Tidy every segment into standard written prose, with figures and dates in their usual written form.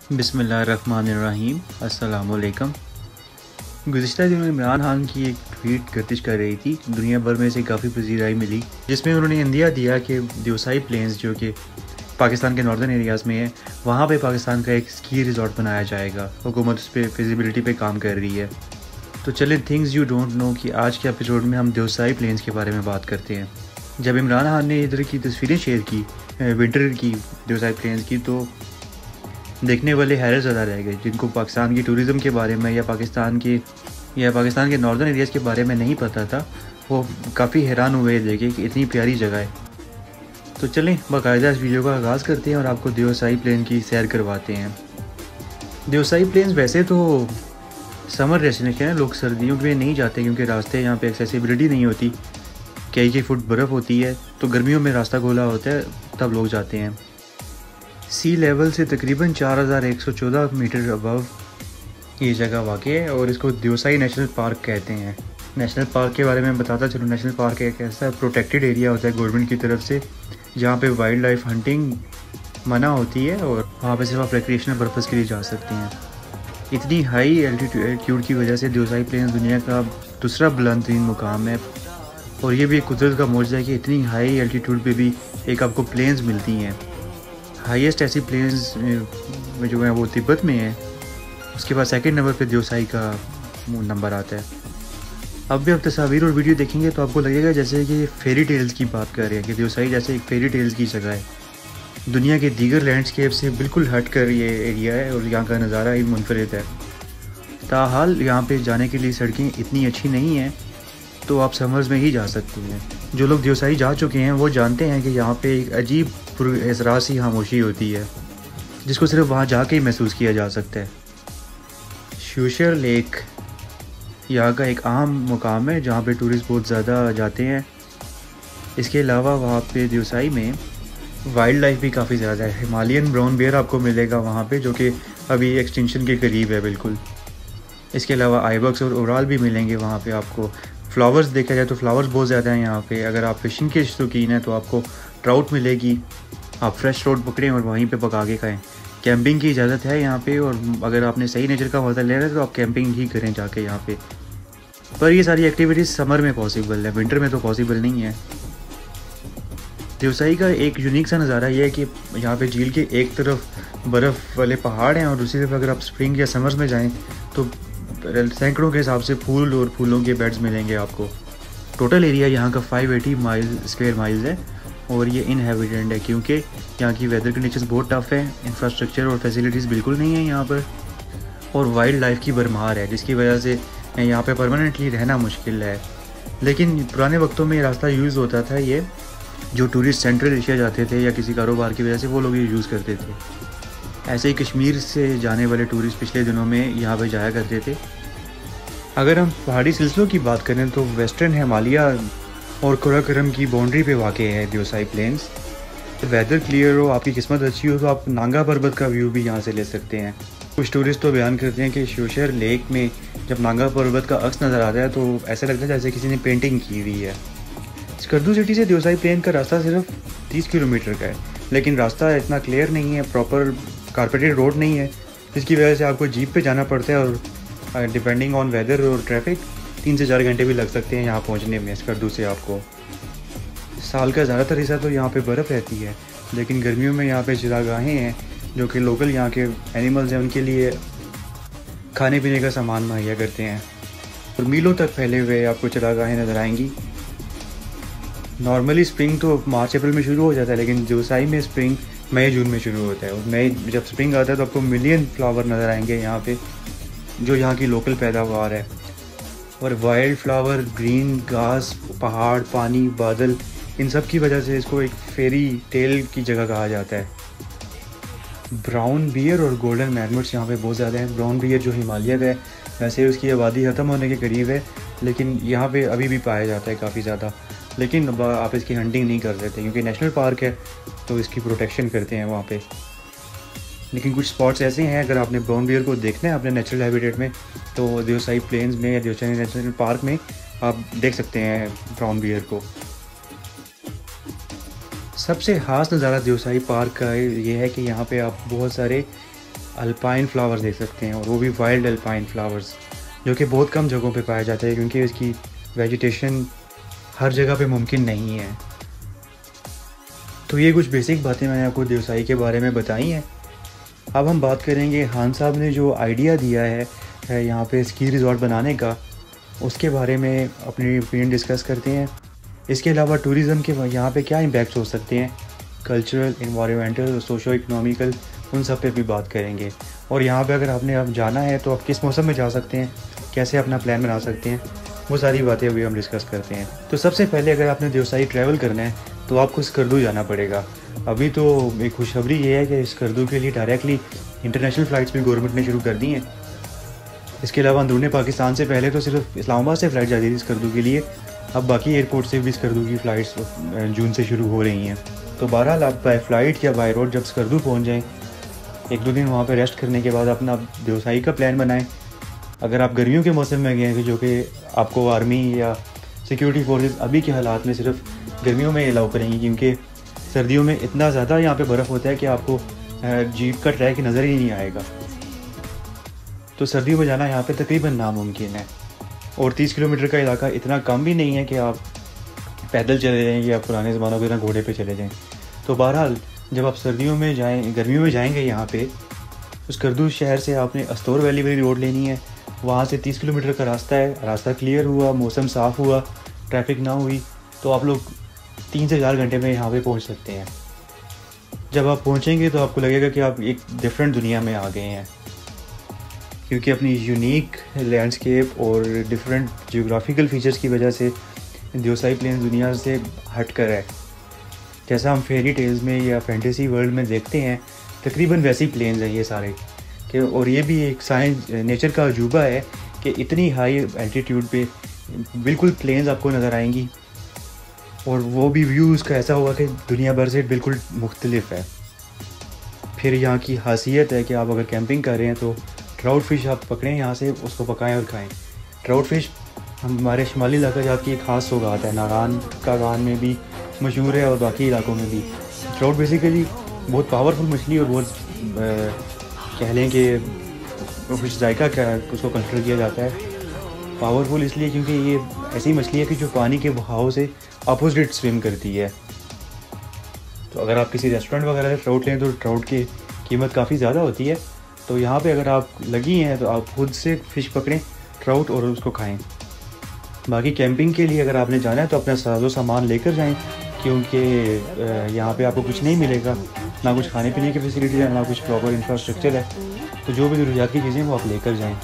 बिस्मिल्लाहिर्रहमानिर्रहीम। अस्सलामुअलैकुम। गुज़िश्ता दिनों इमरान खान की एक ट्वीट गर्दिश कर रही थी, दुनिया भर में से काफ़ी पजीराई मिली, जिसमें उन्होंने इंदिया दिया कि देवसाई प्लेन्स जो कि पाकिस्तान के नॉर्दर्न एरियाज़ में है, वहाँ पे पाकिस्तान का एक स्की रिजॉर्ट बनाया जाएगा। हुकूमत उस पर फिजिबिलिटी पे काम कर रही है। तो चलें थिंग्स यू डोंट नो कि आज के एपिसोड में हम देवसाई प्लेन्स के बारे में बात करते हैं। जब इमरान खान ने इधर की तस्वीरें शेयर की विंटर की देवसाई प्लेन्स की, तो देखने वाले हैरत ज़्यादा रह गए, जिनको पाकिस्तान की टूरिज़म के बारे में या पाकिस्तान के नॉर्दर्न एरियाज़ के बारे में नहीं पता था, वो काफ़ी हैरान हुए देखे कि इतनी प्यारी जगह है। तो चलें बाकायदा इस वीडियो का आगाज़ करते हैं और आपको देवसाई प्लेन की सैर करवाते हैं। देवसाई प्लेन्स वैसे तो समर डेस्टिनेशन है, लोग सर्दियों में नहीं जाते क्योंकि रास्ते यहाँ पे एक्सेसिबिलिटी नहीं होती, कई फुट बर्फ़ होती है, तो गर्मियों में रास्ता खोला होता है तब लोग जाते हैं। सी लेवल से तकरीबन 4114 मीटर अबव ये जगह वाक़ है और इसको देवसाई नेशनल पार्क कहते हैं। नेशनल पार्क के बारे में बताता चलो, नेशनल पार्क एक ऐसा प्रोटेक्टेड एरिया होता है गवर्नमेंट की तरफ से, जहाँ पे वाइल्ड लाइफ हंटिंग मना होती है और वहाँ पे सिर्फ आप रिक्रिएशनल पर्पज़ के लिए जा सकते हैं। इतनी हाई एल्टीट्यूड की वजह से देवसाई प्लेन्स दुनिया का दूसरा बुलंद तरीन मुकाम है, और ये भी एक कुदरत का मौजज़ा है कि इतनी हाई एल्टीट्यूड पर भी एक आपको प्लेन्स मिलती हैं। हाईएस्ट ऐसी प्लेन्स में जो है वो तिब्बत में है, उसके बाद सेकंड नंबर पे देवसाई का नंबर आता है। अब भी आप तस्वीर और वीडियो देखेंगे तो आपको लगेगा जैसे कि फेरी टेल्स की बात कर रहे हैं, कि देवसाई जैसे एक फेरी टेल्स की जगह है। दुनिया के दीगर लैंडस्केप से बिल्कुल हट कर ये एरिया है और यहाँ का नज़ारा ही मुनफरिद है। ताहाल यहाँ पे जाने के लिए सड़कें इतनी अच्छी नहीं हैं, तो आप समर्स में ही जा सकते हैं। जो लोग देवसाई जा चुके हैं वो जानते हैं कि यहाँ पे एक अजीब पुरअसरार सी खामोशी होती है, जिसको सिर्फ वहाँ जाके ही महसूस किया जा सकता है। शूशर लेक यहाँ का एक अहम मुकाम है जहाँ पे टूरिस्ट बहुत ज़्यादा जाते हैं। इसके अलावा वहाँ पे देवसाई में वाइल्ड लाइफ भी काफ़ी ज़्यादा है। हिमालयन ब्राउन बेयर आपको मिलेगा वहाँ पे, जो कि अभी एक्सटिंक्शन के करीब है बिल्कुल। इसके अलावा आइबक्स और ओराल भी मिलेंगे वहाँ पे आपको। फ्लावर्स देखा जाए तो फ्लावर्स बहुत ज़्यादा हैं यहाँ पे। अगर आप फिशिंग के शौकीन हैं तो आपको ट्राउट मिलेगी, आप फ्रेश ट्राउट पकड़ें और वहीं पे पका के खाएँ। कैंपिंग की इजाज़त है यहाँ पे, और अगर आपने सही नेचर का मज़ा लेना है तो आप कैंपिंग ही करें जाके यहाँ पे। पर ये सारी एक्टिविटीज़ समर में पॉसिबल है, विंटर में तो पॉसिबल नहीं है। देवसाई का एक यूनिक सा नज़ारा ये है कि यहाँ पे झील के एक तरफ बर्फ़ वाले पहाड़ हैं और दूसरी तरफ अगर आप स्प्रिंग या समर्स में जाएँ तो सैकड़ों के हिसाब से फूल और फूलों के बेड्स मिलेंगे आपको। टोटल एरिया यहाँ का 580 स्क्वायर माइल्स है और ये इनहेबिटेंट है, क्योंकि यहाँ की वेदर कंडीशन बहुत टफ है, इंफ्रास्ट्रक्चर और फैसिलिटीज़ बिल्कुल नहीं है यहाँ पर, और वाइल्ड लाइफ की भरमार है, जिसकी वजह से यहाँ पे परमानेंटली रहना मुश्किल है। लेकिन पुराने वक्तों में ये रास्ता यूज़ होता था, ये जो टूरिस्ट सेंट्रल एशिया जाते थे या किसी कारोबार की वजह से वो लोग ये यूज़ करते थे। ऐसे ही कश्मीर से जाने वाले टूरिस्ट पिछले दिनों में यहाँ पर जाया करते थे। अगर हम पहाड़ी सिलसिलों की बात करें तो वेस्टर्न हिमालय और कराकोरम की बाउंड्री पे वाक़ है देवसाई प्लेन्स। वेदर क्लियर हो, आपकी किस्मत अच्छी हो तो आप नांगा पर्वत का व्यू भी यहाँ से ले सकते हैं। कुछ टूरिस्ट तो बयान करते हैं कि शूशर लेक में जब नांगा पर्वत का अक्स नज़र आता है तो ऐसा लगता है जैसे किसी ने पेंटिंग की हुई है। स्कर्दू सिटी से देवसाई प्लेन का रास्ता सिर्फ 30 किलोमीटर का है, लेकिन रास्ता इतना क्लियर नहीं है, प्रॉपर कारपेटेड रोड नहीं है, जिसकी वजह से आपको जीप पे जाना पड़ता है और डिपेंडिंग ऑन वेदर और ट्रैफिक 3 से 4 घंटे भी लग सकते हैं यहाँ पहुँचने में स्कर्दू से आपको। साल का ज़्यादातर हिस्सा तो यहाँ पे बर्फ़ रहती है, लेकिन गर्मियों में यहाँ पे चरागाहें हैं जो कि लोकल यहाँ के एनिमल्स हैं उनके लिए खाने पीने का सामान मुहैया करते हैं, और मीलों तक फैले हुए आपको चरागाहें नज़र आएंगी। नॉर्मली स्प्रिंग तो मार्च अप्रैल में शुरू हो जाता है, लेकिन देवसाई में स्प्रिंग मई जून में शुरू होता है, और मई जब स्प्रिंग आता है तो आपको मिलियन फ्लावर नज़र आएंगे यहाँ पे, जो यहाँ की लोकल पैदावार है। और वाइल्ड फ्लावर, ग्रीन घास, पहाड़, पानी, बादल, इन सब की वजह से इसको एक फेरी टेल की जगह कहा जाता है। ब्राउन बियर और गोल्डन मैमोथ्स यहाँ पे बहुत ज़्यादा है। ब्राउन बियर जो हिमालय का है, वैसे उसकी आबादी ख़त्म होने के करीब है, लेकिन यहाँ पे अभी भी पाया जाता है काफ़ी ज़्यादा। लेकिन आप इसकी हंटिंग नहीं कर सकते क्योंकि नेशनल पार्क है, तो इसकी प्रोटेक्शन करते हैं वहाँ पे। लेकिन कुछ स्पॉट्स ऐसे हैं, अगर आपने ब्राउन बियर को देखना है अपने नेचुरल हैबिटेट में, तो देवसाई प्लेन्स में या देवसाई नेशनल पार्क में आप देख सकते हैं ब्राउन बियर को। सबसे ख़ास नज़ारा देवसाई पार्क का ये है कि यहाँ पे आप बहुत सारे अल्पाइन फ्लावर्स देख सकते हैं, और वो भी वाइल्ड अल्पाइन फ्लावर्स, जो कि बहुत कम जगहों पे पाया जाता है क्योंकि इसकी वेजिटेशन हर जगह पे मुमकिन नहीं है। तो ये कुछ बेसिक बातें मैंने आपको देवसाई के बारे में बताई हैं। अब हम बात करेंगे खान साहब ने जो आइडिया दिया है यहाँ पे स्की रिज़ॉर्ट बनाने का, उसके बारे में अपनी ओपिनियन डिस्कस करते हैं। इसके अलावा टूरिज़म के यहाँ पे क्या इम्पैक्ट हो सकते हैं, कल्चरल, इन्वायरमेंटल, सोशो इकोनॉमिकल, उन सब पे भी बात करेंगे। और यहाँ पे अगर आपने अब जाना है तो आप किस मौसम में जा सकते हैं, कैसे अपना प्लान बना सकते हैं, वो सारी बातें अभी हम डिस्कस करते हैं। तो सबसे पहले अगर आपने देवसाई ट्रैवल करना है तो आपको स्कर्दू जाना पड़ेगा। अभी तो एक खुशखबरी ये है कि स्कर्दू के लिए डायरेक्टली इंटरनेशनल फ़्लाइट्स भी गवर्नमेंट ने शुरू कर दी हैं। इसके अलावा अंदरूनी पाकिस्तान से पहले तो सिर्फ इस्लामाबाद से फ़्लाइट जाती थी स्कर्दू के लिए, अब बाकी एयरपोर्ट से भी स्कर्दू की फ़्लाइट्स जून से शुरू हो रही हैं। तो बहरहाल आप बाय फ़्लाइट या बाय रोड जब स्कर्दू पहुँच जाएँ, 1-2 दिन वहाँ पर रेस्ट करने के बाद अपना देवसाई का प्लान बनाएँ। अगर आप गर्मियों के मौसम में गए हैं, जो कि आपको आर्मी या सिक्योरिटी फोर्सेस अभी के हालात में सिर्फ गर्मियों में अलाउ करेंगी, क्योंकि सर्दियों में इतना ज़्यादा यहाँ पे बर्फ़ होता है कि आपको जीप का ट्रैक नज़र ही नहीं आएगा। तो सर्दियों में जाना यहाँ पे तकरीबन नामुमकिन है। और 30 किलोमीटर का इलाका इतना कम भी नहीं है कि आप पैदल चले जाएँ या पुराने ज़मानों के तरह घोड़े पे चले जाएँ। तो बहरहाल जब आप सर्दियों में गर्मियों में जाएंगे यहाँ पे, उस स्कर्दू शहर से आपने अस्तोर वैली वाली रोड लेनी है। वहाँ से 30 किलोमीटर का रास्ता है। रास्ता क्लियर हुआ, मौसम साफ़ हुआ, ट्रैफिक ना हुई, तो आप लोग 3 से 4 घंटे में यहाँ पे पहुँच सकते हैं। जब आप पहुँचेंगे तो आपको लगेगा कि आप एक डिफरेंट दुनिया में आ गए हैं, क्योंकि अपनी यूनिक लैंडस्केप और डिफरेंट जियोग्राफिकल फीचर्स की वजह से देवसाई प्लेन्स दुनिया से हट कर है। जैसा हम फेरी टेल्स में या फैंटेसी वर्ल्ड में देखते हैं, तकरीबन वैसी प्लेन्स हैं ये सारे कि, और ये भी एक साइंस नेचर का अजूबा है कि इतनी हाई एल्टीट्यूड पे बिल्कुल प्लेन्स आपको नज़र आएंगी, और वो भी व्यू उसका ऐसा होगा कि दुनिया भर से बिल्कुल मुख्तलिफ है। फिर यहाँ की खासियत है कि आप अगर कैंपिंग कर रहे हैं तो ट्राउट फ़िश आप पकड़ें यहाँ से, उसको पकाएं और खाएं। ट्राउट फ़िश हमारे शुमाली इलाका जात की एक ख़ास सौगात है, नारान का गान में भी मशहूर है और बाकी इलाकों में भी। ट्राउट बेसिकली बहुत पावरफुल मछली और बहुत कह लें कि कुछ जायका क्या उसको कंसिडर किया जाता है। पावरफुल इसलिए क्योंकि ये ऐसी मछली है कि जो पानी के बहाव से अपोजिट स्विम करती है। तो अगर आप किसी रेस्टोरेंट वगैरह से ट्राउट लें तो ट्राउट की कीमत काफ़ी ज़्यादा होती है। तो यहाँ पे अगर आप लगी हैं तो आप खुद से फ़िश पकड़ें ट्राउट और उसको खाएं। बाकी कैंपिंग के लिए अगर आपने जाना है तो अपना साजो सामान लेकर जाएं, क्योंकि यहाँ पे आपको कुछ नहीं मिलेगा, ना कुछ खाने पीने की फैसिलिटी है, ना कुछ प्रॉपर इंफ्रास्ट्रक्चर है। तो जो भी ज़रूरियात की चीज़ें वो आप लेकर जाएँ।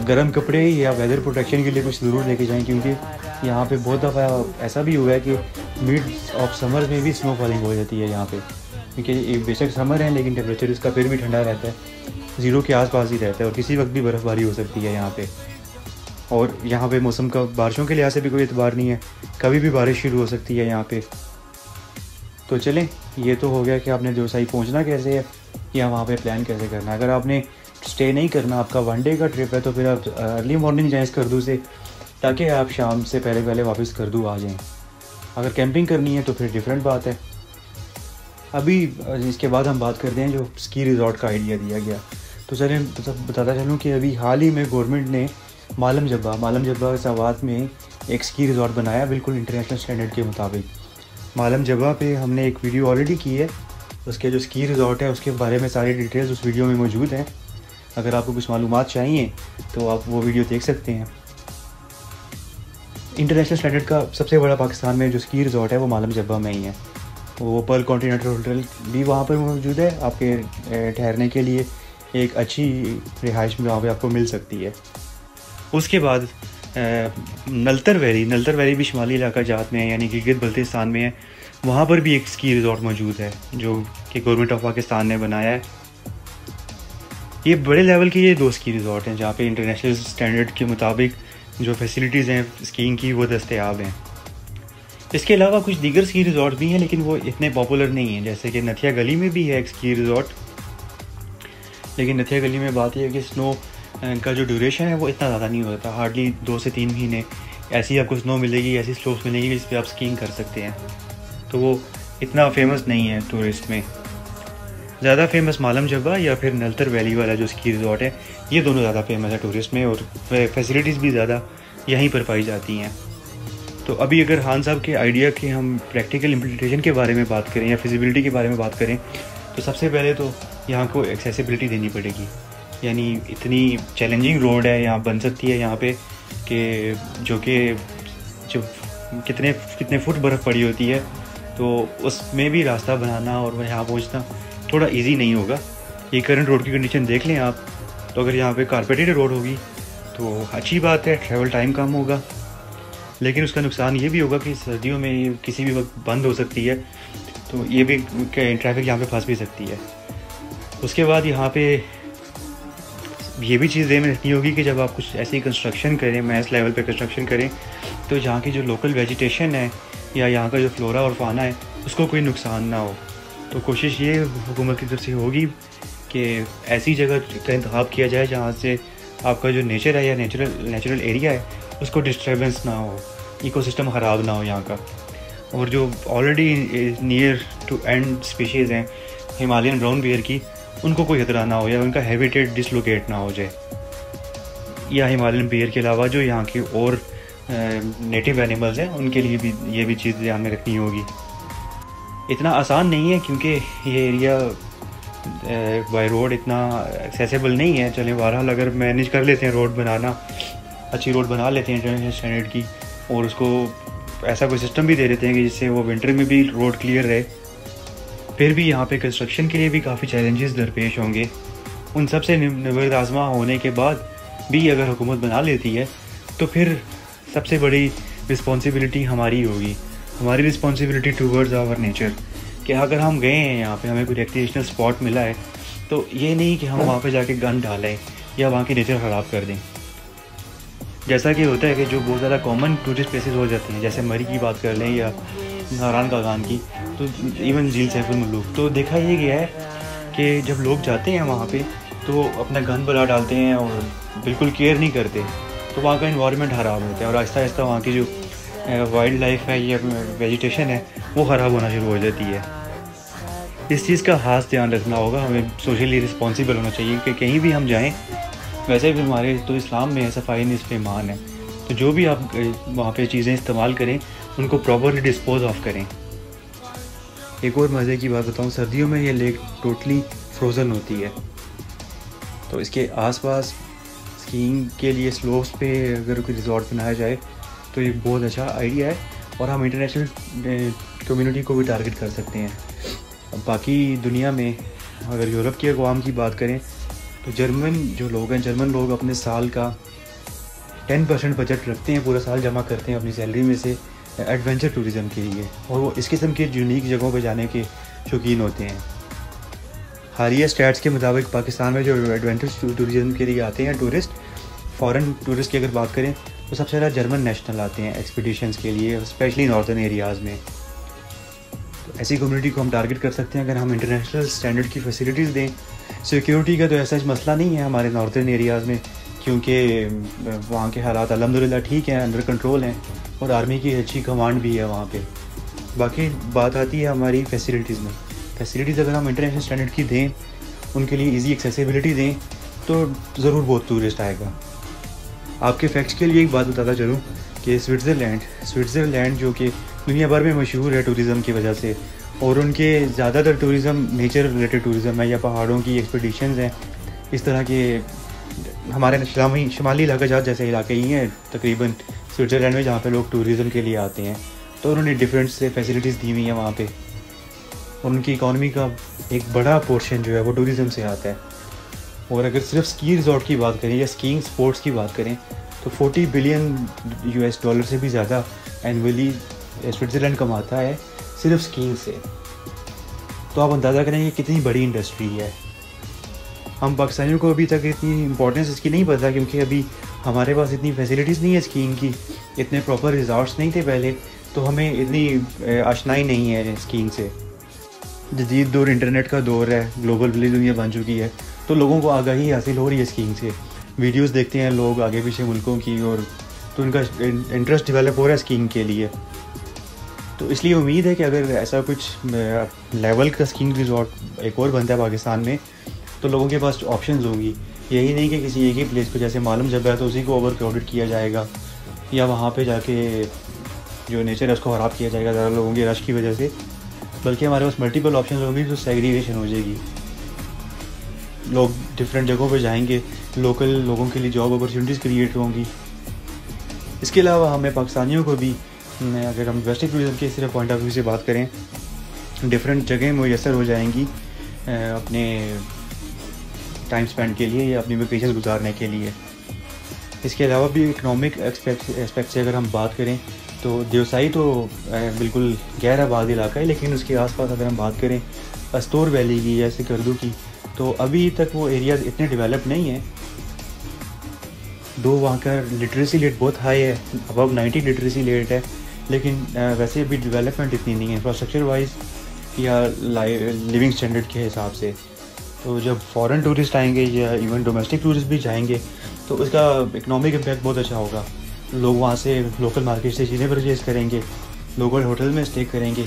गर्म कपड़े या वेदर प्रोटेक्शन के लिए कुछ ज़रूर लेके जाएं, क्योंकि यहाँ पे बहुत दफ़ा ऐसा भी हुआ है कि मिड ऑफ समर में भी स्नो फॉलिंग हो जाती है यहाँ पे, क्योंकि बेशक समर है लेकिन टेम्परेचर इसका फिर भी ठंडा रहता है, 0 के आसपास ही रहता है, और किसी वक्त भी बर्फ़बारी हो सकती है यहाँ पे। और यहाँ पे मौसम का बारिशों के लिहाज से भी कोई एतबार नहीं है, कभी भी बारिश शुरू हो सकती है यहाँ पे। तो चलें, ये तो हो गया कि आपने देवसाई पहुँचना कैसे है या वहाँ पे प्लान कैसे करना है। अगर आपने स्टे नहीं करना, आपका 1 डे का ट्रिप है, तो फिर आप अर्ली मॉर्निंग जाएँ स्कर्दू से, ताकि आप शाम से पहले वापस स्कर्दू आ जाएँ। अगर कैंपिंग करनी है तो फिर डिफरेंट बात है। अभी इसके बाद हम बात करते हैं जो स्की रिज़ॉर्ट का आइडिया दिया गया। तो चलें बताता चलूँ कि अभी हाल ही में गवर्नमेंट ने मालम जब्बा सवात में एक स्की रिज़ॉर्ट बनाया, बिल्कुल इंटरनेशनल स्टैंडर्ड के मुताबिक। मालम जब्बा पे हमने एक वीडियो ऑलरेडी की है, उसके जो स्की रिज़ॉर्ट है उसके बारे में सारी डिटेल्स उस वीडियो में मौजूद हैं। अगर आपको कुछ मालूमात चाहिए तो आप वो वीडियो देख सकते हैं। इंटरनेशनल स्टैंडर्ड का सबसे बड़ा पाकिस्तान में जो स्की रिज़ॉर्ट है वो मालम जब्बा में ही है। वो पर्ल कॉन्टिनेंटल होटल भी वहाँ पर मौजूद है, आपके ठहरने के लिए एक अच्छी रिहाइश में वहाँ पर आपको मिल सकती है। उसके बाद नलतर वैली भी शुमाली इलाका जात में है, यानी गिलगित बल्तिस्तान में है। वहाँ पर भी एक स्की रिज़ॉर्ट मौजूद है जो कि गवर्नमेंट ऑफ पाकिस्तान ने बनाया है। ये बड़े लेवल के ये 2 स्की रिज़ॉर्ट हैं जहाँ पे इंटरनेशनल स्टैंडर्ड के मुताबिक जो फैसिलिटीज़ हैं स्कीइंग की वो दस्तयाब हैं। इसके अलावा कुछ दीगर स्की रिज़ॉर्ट भी हैं, लेकिन वो इतने पॉपुलर नहीं हैं। जैसे कि नथिया गली में भी है एक स्की रिज़ॉर्ट, लेकिन नथिया गली में बात यह है कि स्नो का जो ड्यूरेशन है वो इतना ज़्यादा नहीं होता, हार्डली 2 से 3 महीने ऐसी आपको स्नो मिलेगी, ऐसी स्लोप्स मिलेगी जिस पर आप स्कीइंग कर सकते हैं। तो वो इतना फेमस नहीं है टूरिस्ट में। ज़्यादा फेमस मालम जब्बा या फिर नलतर वैली वाला जो स्की रिजॉर्ट है, ये दोनों ज़्यादा फेमस है टूरिस्ट में, और फैसिलिटीज़ भी ज़्यादा यहीं पर पाई जाती हैं। तो अभी अगर खान साहब के आइडिया के हम प्रैक्टिकल इम्प्लीमेंटेशन के बारे में बात करें या फिजिबिलिटी के बारे में बात करें, तो सबसे पहले तो यहाँ को एक्सेसिबिलिटी देनी पड़ेगी। यानी इतनी चैलेंजिंग रोड है यहाँ बन सकती है यहाँ पे कि जो कितने फुट बर्फ़ पड़ी होती है, तो उसमें भी रास्ता बनाना और यहाँ पहुँचना थोड़ा इजी नहीं होगा। ये करंट रोड की कंडीशन देख लें आप, तो अगर यहाँ पे कारपेटेड रोड होगी तो अच्छी बात है, ट्रैवल टाइम कम होगा। लेकिन उसका नुकसान ये भी होगा कि सर्दियों में ये किसी भी वक्त बंद हो सकती है, तो ये भी ट्रैफिक यहाँ पे फंस भी सकती है। उसके बाद यहाँ पे ये भी चीज़ ध्यान में रखनी होगी कि जब आप कुछ ऐसी कंस्ट्रक्शन करें, मैस लेवल पे कंस्ट्रक्शन करें, तो यहाँ की जो लोकल वेजिटेशन है या यहाँ का जो फ्लोरा और फाना है उसको कोई नुकसान ना हो। तो कोशिश ये हुकूमत की तरफ से होगी कि ऐसी जगह का इंतखाब किया जाए जहाँ से आपका जो नेचर है या नेचुरल एरिया है उसको डिस्टर्बेंस ना हो, इकोसिस्टम ख़राब ना हो यहाँ का। और जो already near to end species हैं हिमालयन ब्राउन बियर की, उनको कोई खतरा ना हो या उनका हैबिटेट डिसलोकेट ना हो जाए। या हिमालयन बियर के अलावा जो यहाँ के और नेटिव एनिमल्स हैं उनके लिए भी ये भी चीज़ ध्यान में रखनी होगी। इतना आसान नहीं है क्योंकि ये एरिया बाय रोड इतना एक्सेसिबल नहीं है। चलें बहरहाल अगर मैनेज कर लेते हैं रोड बनाना, अच्छी रोड बना लेते हैं इंटरनेशनल स्टैंडर्ड की, और उसको ऐसा कोई सिस्टम भी दे देते हैं कि जिससे वो विंटर में भी रोड क्लियर रहे, फिर भी यहाँ पे कंस्ट्रक्शन के लिए भी काफ़ी चैलेंजेस दरपेश होंगे। उन सब से निवृत्त आज़मा होने के बाद भी अगर हुकूमत बना लेती है तो फिर सबसे बड़ी रिस्पॉन्सिबिलिटी हमारी होगी, हमारी रिस्पॉन्सिबिलिटी टूवर्ड्स आवर नेचर, कि अगर हम गए हैं यहाँ पे, हमें कोई रिक्रिएशनल स्पॉट मिला है, तो ये नहीं कि हम वहाँ पे जाके गन डालें या वहाँ की नेचर ख़राब कर दें। जैसा कि होता है कि जो बहुत ज़्यादा कॉमन टूरिस्ट प्लेसेस हो जाती हैं, जैसे मरी की बात कर लें या नारायण कागान की, तो इवन झील सैफुल मलूक, तो देखा ये गया है कि जब लोग जाते हैं वहाँ पे तो अपना गन बला डालते हैं और बिल्कुल केयर नहीं करते, तो वहाँ का इन्वायरमेंट ख़राब होता है और आहिस्ता आहिस्ता वहाँ की जो वाइल्ड लाइफ है या वेजिटेशन है वो ख़राब होना शुरू हो जाती है। इस चीज़ का खास ध्यान रखना होगा, हमें सोशली रिस्पॉन्सिबल होना चाहिए कि कहीं भी हम जाएं, वैसे भी हमारे तो इस्लाम में सफाई निस्फ़ ईमान है, तो जो भी आप वहाँ पे चीज़ें इस्तेमाल करें उनको प्रॉपरली डिस्पोज ऑफ करें। एक और मज़े की बात बताऊँ, सर्दियों में ये लेक टोटली फ्रोज़न होती है, तो इसके आसपास स्कीइंग के लिए स्लोप्स पे अगर कोई रिजॉर्ट बनाया जाए तो ये बहुत अच्छा आइडिया है, और हम इंटरनेशनल कम्युनिटी को भी टारगेट कर सकते हैं। अब बाकी दुनिया में अगर यूरोप की अक़वाम की बात करें तो जर्मन लोग अपने साल का 10% बजट रखते हैं, पूरा साल जमा करते हैं अपनी सैलरी में से एडवेंचर टूरिज़म के लिए, और वो इस किस्म की यूनिक जगहों पर जाने के शौकीन होते हैं। हालिया स्टैट्स के मुताबिक पाकिस्तान में जो एडवेंचर टूरिज़म के लिए आते हैं टूरिस्ट, फॉरेन टूरिस्ट की अगर बात करें तो सबसे ज़्यादा जर्मन नेशनल आते हैं एक्सपीडिशंस के लिए, स्पेशली नॉर्थन एरियाज़ में। तो ऐसी कम्युनिटी को हम टारगेट कर सकते हैं अगर हम इंटरनेशनल स्टैंडर्ड की फैसिलिटीज़ दें। सिक्योरिटी का तो ऐसा मसला नहीं है हमारे नॉर्थन एरियाज़ में, क्योंकि वहाँ के हालात अल्हम्दुलिल्लाह ठीक हैं, अंडर कंट्रोल हैं, और आर्मी की अच्छी कमांड भी है वहाँ पे। बाकी बात आती है हमारी फैसिलिटीज़ में। फैसिलिटीज़ अगर हम इंटरनेशनल स्टैंडर्ड की दें, उनके लिए ईजी एक्सेसिबिलिटी दें, तो ज़रूर बहुत टूरिस्ट आएगा। आपके फैक्ट्स के लिए एक बात बताता चलूँ कि स्विट्ज़रलैंड जो कि दुनिया भर में मशहूर है टूरिज़म की वजह से, और उनके ज़्यादातर टूरिज़म नेचर रिलेटेड टूरिज़म है या पहाड़ों की एक्सपीडिशंस हैं। इस तरह के हमारे शुमाली इलाका जैसे इलाके ही हैं तकरीबन स्विट्ज़रलैंड में, जहाँ पे लोग टूरिज़म के लिए आते हैं, तो उन्होंने डिफरेंट से फैसिलिटीज़ दी हुई हैं वहाँ पे, और उनकी इकॉनमी का एक बड़ा पोर्शन जो है वो टूरिज़म से आता है। और अगर सिर्फ स्की रिजॉर्ट की बात करें या स्कीइंग स्पोर्ट्स की बात करें तो $40 बिलियन से भी ज़्यादा एनुअली स्विट्ज़रलैंड कमाता है सिर्फ स्कीइंग से। तो आप अंदाज़ा करें कि कितनी बड़ी इंडस्ट्री है। हम पाकिस्तानियों को अभी तक इतनी इंपॉर्टेंस इसकी नहीं पता, क्योंकि अभी हमारे पास इतनी फैसिलिटीज़ नहीं है स्कीइंग की, इतने प्रॉपर रिजॉर्ट्स नहीं थे पहले, तो हमें इतनी आशनाई नहीं है स्कीइंग से। जदीद दौर इंटरनेट का दौर है, ग्लोबल दुनिया बन चुकी है, तो लोगों को आगाही हासिल हो रही है स्कीइंग से। वीडियोस देखते हैं लोग आगे पीछे मुल्कों की, और तो उनका इंटरेस्ट डेवलप हो रहा है स्कीइंग के लिए। तो इसलिए उम्मीद है कि अगर ऐसा कुछ लेवल का स्कीइंग रिजॉर्ट एक और बनता है पाकिस्तान में, तो लोगों के पास ऑप्शंस होंगी। यही नहीं कि किसी एक ही प्लेस को जैसे मालूम जब है तो उसी को ओवर क्राउडेड किया जाएगा, या वहाँ पे जाके जो नेचर है उसको ख़राब किया जाएगा ज़्यादा लोगों के रश की वजह से, बल्कि हमारे पास मल्टीपल ऑप्शन होंगी, तो सेग्रीगेशन हो जाएगी। लोग डिफरेंट जगहों पे जाएंगे, लोकल लोगों के लिए जॉब अपॉर्चुनिटीज़ क्रिएट होंगी। इसके अलावा हमें पाकिस्तानियों को भी, अगर हम वेस्टर्न टूरिज़म के सिर्फ पॉइंट ऑफ व्यू से बात करें, डिफरेंट जगह मुयसर हो जाएंगी अपने टाइम स्पेंड के लिए या अपनी वेकेशन गुजारने के लिए। इसके अलावा भी इकनॉमिक एस्पेक्ट से अगर हम बात करें तो देवसाई तो बिल्कुल गैर आबाद इलाका है, लेकिन उसके आसपास अगर हम बात करें अस्तोर वैली की या सिकरदू की, तो अभी तक वो एरिया इतने डेवलप नहीं है। दो वहाँ का लिटरेसी रेट बहुत हाई है, अबव 90 लिटरेसी रेट है, लेकिन वैसे भी डेवलपमेंट इतनी नहीं है इंफ्रास्ट्रक्चर वाइज या लिविंग स्टैंडर्ड के हिसाब से। तो जब फॉरेन टूरिस्ट आएंगे या इवन डोमेस्टिक टूरिस्ट भी जाएंगे तो उसका इकनॉमिक इम्पैक्ट बहुत अच्छा होगा। लोग वहाँ से लोकल मार्केट से चीज़ें परचेज़ करेंगे, लोकल होटल में स्टे करेंगे,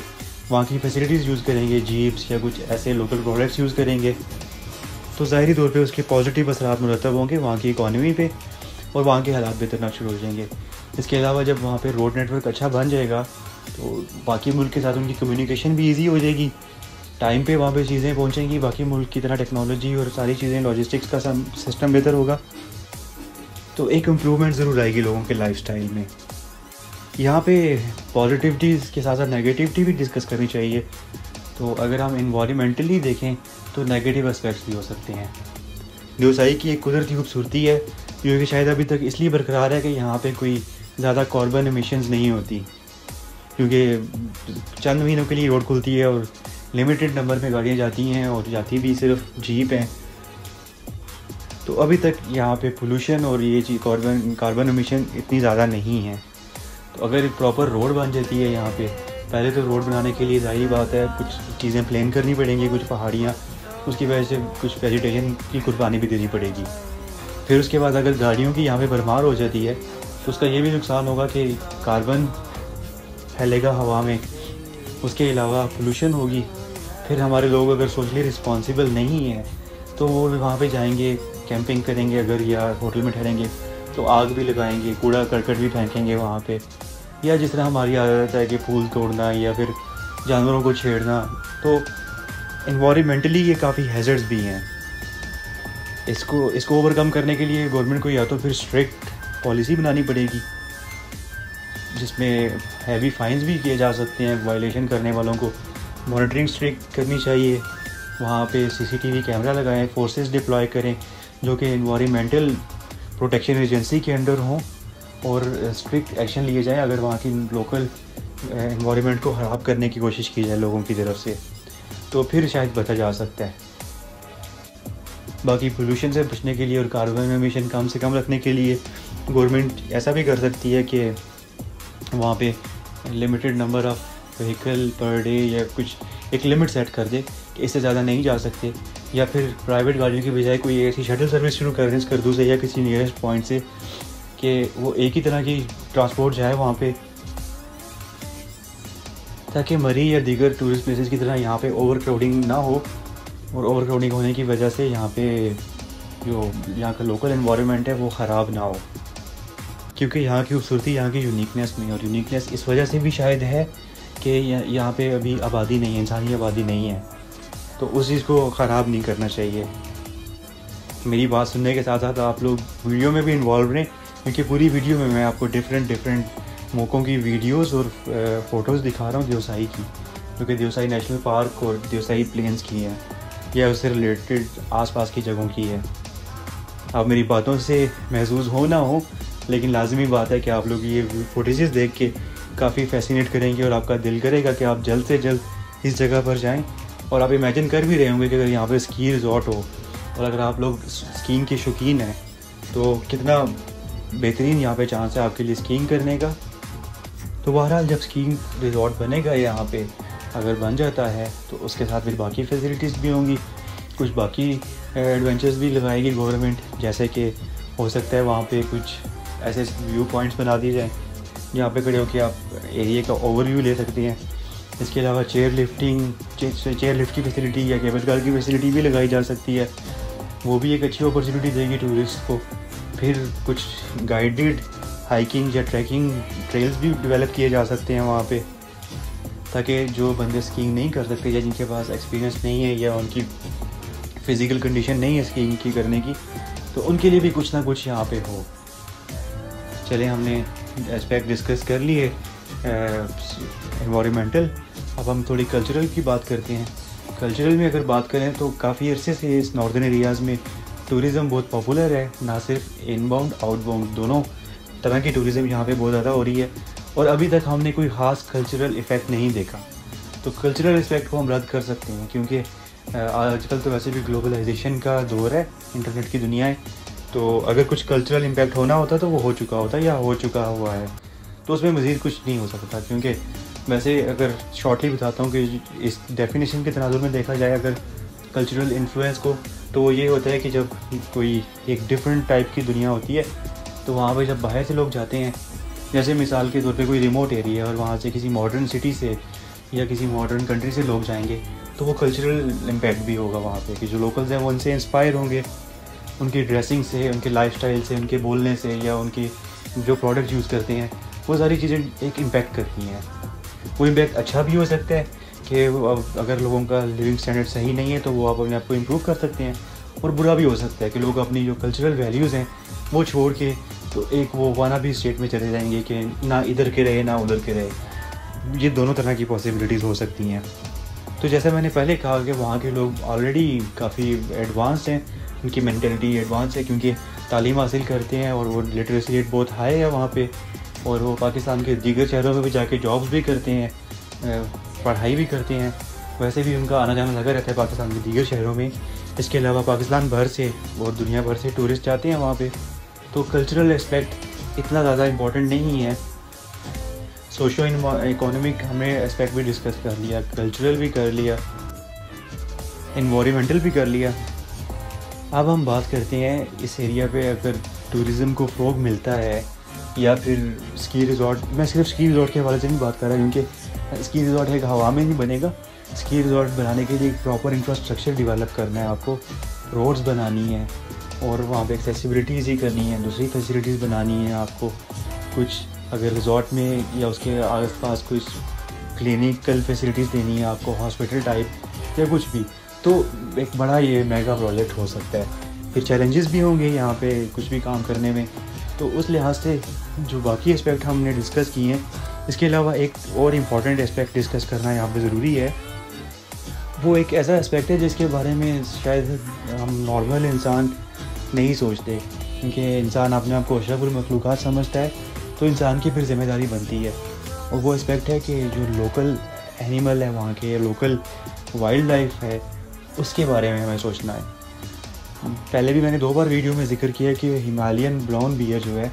वहाँ की फैसिलिटीज़ यूज़ करेंगे, जीप्स या कुछ ऐसे लोकल प्रोडक्ट्स यूज़ करेंगे, तो ज़ाहिरी तौर पे उसके पॉजिटिव असरात मुरतब होंगे वहाँ की इकॉनमी पे और वहाँ के हालात बेहतर होना शुरू हो जाएंगे। इसके अलावा जब वहाँ पे रोड नेटवर्क अच्छा बन जाएगा तो बाकी मुल्क के साथ उनकी कम्युनिकेशन भी ईजी हो जाएगी, टाइम पे वहाँ पे चीज़ें पहुँचेंगी, बाकी मुल्क की तरह टेक्नोलॉजी और सारी चीज़ें लॉजिस्टिक्स का सिस्टम बेहतर होगा, तो एक इम्प्रूवमेंट ज़रूर आएगी लोगों के लाइफस्टाइल में। यहाँ पे पॉजिटिविटीज़ के साथ साथ नेगेटिविटी भी डिस्कस करनी चाहिए। तो अगर हम इन्वायरमेंटली देखें तो नेगेटिव एस्पेक्ट्स भी हो सकते हैं। देवसाई की एक कुदरती खूबसूरती है जो कि शायद अभी तक इसलिए बरकरार है कि यहाँ पे कोई ज़्यादा कार्बन एमिशंस नहीं होती, क्योंकि चंद महीनों के लिए रोड खुलती है और लिमिटेड नंबर में गाड़ियाँ जाती हैं और जाती भी सिर्फ जीप हैं। तो अभी तक यहाँ पे पोल्यूशन और ये चीज़ कार्बन एमिशन इतनी ज़्यादा नहीं है। तो अगर एक प्रॉपर रोड बन जाती है यहाँ पे, पहले तो रोड बनाने के लिए ज़ाहिर बात है कुछ चीज़ें प्लान करनी पड़ेंगी, कुछ पहाड़ियाँ, उसकी वजह से कुछ वेजिटेशन की कुर्बानी भी देनी पड़ेगी। फिर उसके बाद अगर गाड़ियों की यहाँ पे भरमार हो जाती है तो उसका ये भी नुकसान होगा कि कार्बन फैलेगा हवा में, उसके अलावा पोल्यूशन होगी। फिर हमारे लोग अगर सोशली रिस्पॉन्सिबल नहीं है तो वो वहाँ पे जाएंगे, कैंपिंग करेंगे अगर या होटल में ठहरेंगे तो आग भी लगाएंगे, कूड़ा करकट भी फेंकेंगे वहाँ पे, या जिस तरह हमारी आदत है कि फूल तोड़ना या फिर जानवरों को छेड़ना, तो इन्वायरमेंटली ये काफ़ी हैज़र्ड्स भी हैं। इसको ओवरकम करने के लिए गवर्नमेंट को या तो फिर स्ट्रिक्ट पॉलिसी बनानी पड़ेगी जिसमें हैवी फाइन्स भी किए जा सकते हैं, वायलेशन करने वालों को मॉनिटरिंग स्ट्रिक्ट करनी चाहिए, वहाँ पे सीसीटीवी कैमरा लगाएं, फोर्सेस डिप्लॉय करें जो कि एनवायरमेंटल प्रोटेक्शन एजेंसी के अंडर हों और स्ट्रिक्ट एक्शन लिए जाएं अगर वहाँ की लोकल एनवायरनमेंट को ख़राब करने की कोशिश की जाए लोगों की तरफ से, तो फिर शायद बचा जा सकता है। बाकी पोल्यूशन से बचने के लिए और कार्बन एमिशन कम से कम रखने के लिए गवर्नमेंट ऐसा भी कर सकती है कि वहाँ पे limited number of vehicle per day या कुछ एक लिमिट सेट कर दे कि इससे ज़्यादा नहीं जा सकते, या फिर प्राइवेट गाड़ियों की बजाय कोई ऐसी शटल सर्विस शुरू कर दें स्कर्दू से या किसी नियरेस्ट पॉइंट से कि वो एक ही तरह की ट्रांसपोर्ट जाए वहाँ पे, ताकि मरी या दीगर टूरिस्ट प्लेसेस की तरह यहाँ पे ओवर क्राउडिंग ना हो, और ओवर क्राउडिंग होने की वजह से यहाँ पे जो यहाँ का लोकल एनवायरनमेंट है वो ख़राब ना हो। क्योंकि यहाँ की खूबसूरती यहाँ की यूनिकनेस में, और यूनिकनेस इस वजह से भी शायद है कि यहाँ पे अभी आबादी नहीं है, इंसानी आबादी नहीं है, तो उस चीज़ को ख़राब नहीं करना चाहिए। मेरी बात सुनने के साथ साथ आप लोग वीडियो में भी इन्वॉल्व रहें, क्योंकि पूरी वीडियो में मैं आपको डिफरेंट मौक़ों की वीडियोस और फ़ोटोज़ दिखा रहा हूँ देवसाई की, जो कि देवसाई नेशनल पार्क और देवसाई प्लेन्स की हैं या उससे रिलेटेड आसपास की जगहों की है। आप मेरी बातों से महसूस हो ना हो, लेकिन लाजमी बात है कि आप लोग ये फुटेजेस देख के काफ़ी फैसिनेट करेंगे और आपका दिल करेगा कि आप जल्द से जल्द इस जगह पर जाएं। और आप इमेजिन कर भी रहे होंगे कि अगर यहाँ पे स्की रिजॉर्ट हो और अगर आप लोग स्कीइंग के शौकीन हैं तो कितना बेहतरीन यहाँ पे चांस है आपके लिए स्कीइंग करने का। तो बहरहाल जब स्कीइंग रिजॉर्ट बनेगा यहाँ पे, अगर बन जाता है तो उसके साथ फिर बाकी फैसिलिटीज़ भी होंगी, कुछ बाकी एडवेंचर्स भी लगाएगी गवर्नमेंट, जैसे कि हो सकता है वहाँ पे कुछ ऐसे व्यू पॉइंट्स बना दिए जाएँ यहाँ पे खड़े होकर आप एरिया का ओवरव्यू ले सकते हैं। इसके अलावा चेयर लिफ्ट की फैसिलिटी या केबल कार की फैसिलिटी भी लगाई जा सकती है, वो भी एक अच्छी अपॉर्चुनिटी देगी टूरिस्ट को। फिर कुछ गाइडेड हाइकिंग या ट्रैकिंग ट्रेल्स भी डेवलप किए जा सकते हैं वहाँ पे, ताकि जो बंदे स्कीइंग नहीं कर सकते या जिनके पास एक्सपीरियंस नहीं है या उनकी फ़िज़िकल कंडीशन नहीं है स्कीइंग की करने की, तो उनके लिए भी कुछ ना कुछ यहाँ पे हो। चले, हमने एस्पेक्ट डिस्कस कर लिए एनवायरमेंटल। अब हम थोड़ी कल्चरल की बात करते हैं। कल्चरल में अगर बात करें तो काफ़ी अरसे से इस नॉर्दर्न एरियाज़ में टूरिज़म बहुत पॉपुलर है। ना सिर्फ इनबाउंड आउटबाउंड दोनों तरह की टूरिज़म यहाँ पे बहुत ज़्यादा हो रही है, और अभी तक हमने कोई ख़ास कल्चरल इफ़ेक्ट नहीं देखा। तो कल्चरल इफ़ेक्ट को हम रद्द कर सकते हैं, क्योंकि आजकल तो वैसे भी ग्लोबलाइजेशन का दौर है, इंटरनेट की दुनिया है। तो अगर कुछ कल्चरल इम्पैक्ट होना होता तो वो हो चुका होता या हो चुका हुआ है, तो उसमें मज़ीद कुछ नहीं हो सकता। क्योंकि वैसे अगर शॉर्टली बताता हूँ कि इस डेफिनेशन के तनाजुर में देखा जाए अगर कल्चरल इन्फ्लुएंस को, तो वो ये होता है कि जब कोई एक डिफरेंट टाइप की दुनिया होती है, तो वहाँ पर जब बाहर से लोग जाते हैं, जैसे मिसाल के तौर पे कोई रिमोट एरिया है और वहाँ से किसी मॉडर्न सिटी से या किसी मॉडर्न कंट्री से लोग जाएंगे, तो वो कल्चरल इम्पैक्ट भी होगा वहाँ पे कि जो लोकल्स हैं वो उनसे इंस्पायर होंगे, उनकी ड्रेसिंग से, उनके लाइफस्टाइल से, उनके बोलने से, या उनकी जो प्रोडक्ट यूज़ करते हैं, वो सारी चीज़ें एक इम्पैक्ट करती हैं। वो इम्पैक्ट अच्छा भी हो सकता है कि अगर लोगों का लिविंग स्टैंडर्ड सही नहीं है तो वो आप अपने आप को इम्प्रूव कर सकते हैं, और बुरा भी हो सकता है कि लोग अपनी जो कल्चरल वैल्यूज़ हैं वो छोड़ के तो एक वो वाना भी स्टेट में चले जाएंगे कि ना इधर के रहे ना उधर के रहे। ये दोनों तरह की पॉसिबिलिटीज़ हो सकती हैं। तो जैसे मैंने पहले कहा कि वहाँ के लोग ऑलरेडी काफ़ी एडवांस हैं, उनकी मेंटेलिटी एडवांस है, क्योंकि तालीम हासिल करते हैं और वो लिटरेसी रेट बहुत हाई है वहाँ पे, और वो पाकिस्तान के दीगर शहरों में भी जाके जॉब्स भी करते हैं, पढ़ाई भी करते हैं। वैसे भी उनका आना जाना लगा रहता है पाकिस्तान के दीगर शहरों में। इसके अलावा पाकिस्तान भर से और दुनिया भर से टूरिस्ट जाते हैं वहाँ पे। तो कल्चरल एस्पेक्ट इतना ज़्यादा इम्पोर्टेंट नहीं है। सोशो इकोनॉमिक हमने एस्पेक्ट भी डिस्कस कर लिया, कल्चरल भी कर लिया, एनवायरमेंटल भी कर लिया। अब हम बात करते हैं इस एरिया पे अगर टूरिज़म को फ़रोग मिलता है या फिर स्की रिज़ॉर्ट। मैं सिर्फ स्की रिज़ॉर्ट के हवाले से नहीं बात कर रहा, क्योंकि स्की रिज़ॉर्ट एक हवा में नहीं बनेगा। स्की रिज़ॉर्ट बनाने के लिए एक प्रॉपर इंफ्रास्ट्रक्चर डेवलप करना है, आपको रोड्स बनानी है और वहाँ पे एक्सेसिबिलिटीज़ ही करनी है, दूसरी फैसिलिटीज़ बनानी है आपको। कुछ अगर रिज़ॉर्ट में या उसके आस-पास कुछ क्लिनिकल फैसिलिटीज़ देनी है आपको, हॉस्पिटल टाइप या कुछ भी, तो एक बड़ा ये मेगा प्रोजेक्ट हो सकता है। फिर चैलेंजेस भी होंगे यहाँ पे कुछ भी काम करने में। तो उस लिहाज से जो बाकी एस्पेक्ट हमने डिस्कस किए हैं, इसके अलावा एक और इम्पॉर्टेंट एस्पेक्ट डिस्कस करना यहाँ पे ज़रूरी है। वो एक ऐसा एस्पेक्ट है जिसके बारे में शायद हम नॉर्मल इंसान नहीं सोचते, क्योंकि इंसान अपने आप को अशरफुल मखलूक़ात समझता है, तो इंसान की फिर ज़िम्मेदारी बनती है। और वो एस्पेक्ट है कि जो लोकल एनिमल है वहाँ के, लोकल वाइल्ड लाइफ है, उसके बारे में हमें सोचना है। पहले भी मैंने 2 बार वीडियो में जिक्र किया कि हिमालयन ब्राउन बियर जो है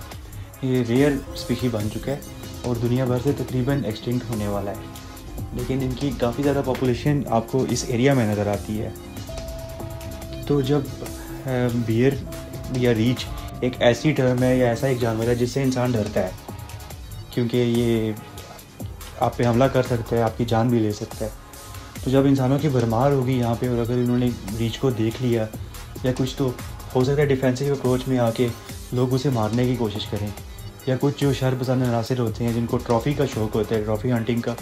ये रेयर स्पीशी बन चुका है और दुनिया भर से तकरीबन एक्सटिंक्ट होने वाला है, लेकिन इनकी काफ़ी ज़्यादा पॉपुलेशन आपको इस एरिया में नज़र आती है। तो जब बियर या रीछ एक ऐसी टर्म है या ऐसा एक जानवर है जिससे इंसान डरता है, क्योंकि ये आप पे हमला कर सकता है, आपकी जान भी ले सकता है। तो जब इंसानों की भरमार होगी यहाँ पे और अगर इन्होंने रीछ को देख लिया या कुछ, तो हो सकता है डिफेंसिव अप्रोच में आके लोग उसे मारने की कोशिश करें, या कुछ जो शरपसंद अनासिर होते हैं जिनको ट्रॉफ़ी का शौक़ होता है, ट्रॉफ़ी हंटिंग का,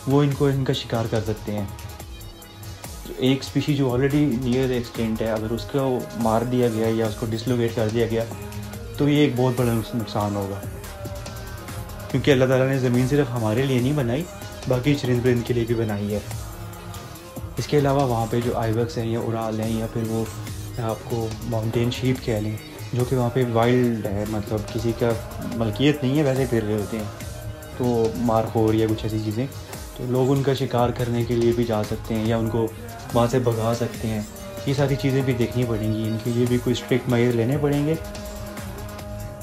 वो इनका शिकार कर सकते हैं। तो एक स्पीशी जो ऑलरेडी नियर एक्सटेंट है, अगर उसको मार दिया गया या उसको डिसलोकेट कर दिया गया तो ये एक बहुत बड़ा नुकसान होगा, क्योंकि अल्लाह ताला ने ज़मीन सिर्फ हमारे लिए नहीं बनाई, बाकी चरिंद परिंद के लिए भी बनाई है। इसके अलावा वहाँ पे जो आइबक्स हैं या उड़ाल हैं या फिर वो आपको माउंटेन शीप कह लें, जो कि वहाँ पे वाइल्ड है, मतलब किसी का मलकियत नहीं है, वैसे फिर रहे होते हैं, तो मारखोर या कुछ ऐसी चीज़ें, तो लोग उनका शिकार करने के लिए भी जा सकते हैं या उनको वहाँ से भगा सकते हैं। ये सारी चीज़ें भी देखनी पड़ेंगी, इनके लिए भी कोई स्ट्रिक्ट मेजर लेने पड़ेंगे,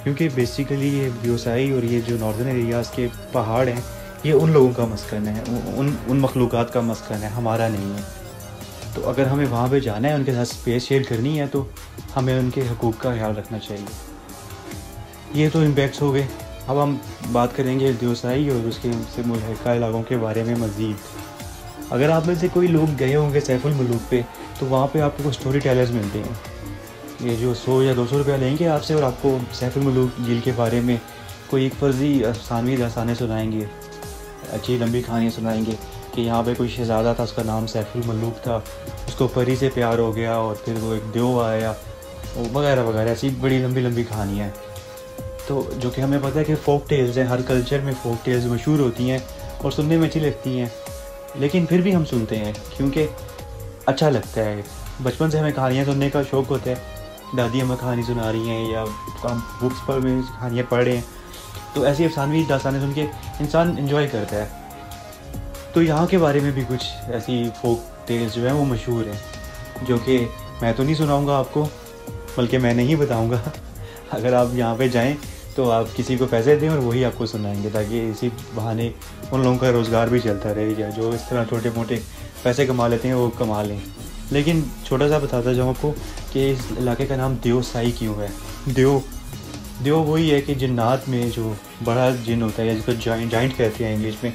क्योंकि बेसिकली ये व्यवसायी और ये जो नॉर्दर्न एरियाज़ के पहाड़ हैं ये उन लोगों का मस्कन है, उन मखलूक़ात का मस्कन है, हमारा नहीं है। तो अगर हमें वहाँ पे जाना है, उनके साथ स्पेस शेयर करनी है, तो हमें उनके हकूक़ का ख्याल रखना चाहिए। ये तो इम्पैक्ट्स हो गए अब हम बात करेंगे देवसाई और उसके मुल्हिका इलाकों के बारे में मज़ीद। अगर आप में से कोई लोग गए होंगे सैफुल मुलूक पे, तो वहाँ पे आपको स्टोरी टेलर्स मिलते हैं। ये जो 100 या 200 रुपया लेंगे आपसे और आपको सैफुल मुलूक झील के बारे में कोई एक फर्जी अफसानवी दास्तानें सुनाएंगे, अच्छी लंबी कहानियाँ सुनाएंगे कि यहाँ पे कोई शहज़ादा था, उसका नाम सैफुल मुलूक था, उसको परी से प्यार हो गया और फिर वो एक देव आया वगैरह वगैरह, ऐसी बड़ी लंबी लंबी कहानियाँ हैं। तो जो कि हमें पता है कि फ़ोक टेल्स हैं, हर कल्चर में फ़ोक टेल्स मशहूर होती हैं और सुनने में अच्छी लगती हैं, लेकिन फिर भी हम सुनते हैं क्योंकि अच्छा लगता है। बचपन से हमें कहानियाँ सुनने का शौक़ होता है, दादी हमें कहानी सुना रही हैं या हम बुक्स पर में कहानियाँ पढ़ रहे हैं, तो ऐसी अफसानवी दास्तानें सुन के इंसान एंजॉय करता है। तो यहाँ के बारे में भी कुछ ऐसी फ़ोक टेल्स जो हैं वो मशहूर हैं, जो कि मैं तो नहीं सुनाऊँगा आपको, बल्कि मैं नहीं बताऊँगा। अगर आप यहाँ पे जाएं तो आप किसी को पैसे दें और वही आपको सुनाएंगे, ताकि इसी बहाने उन लोगों का रोज़गार भी चलता रहे, या जो इस तरह छोटे मोटे पैसे कमा लेते हैं वो कमा लें। लेकिन छोटा सा बताता जाऊँ आपको कि इस इलाके का नाम देवसाई क्यों है। देव वही है कि जिन्नात में जो बड़ा जिन होता है, या जिसको जाइंट कहते हैं इंग्लिश में,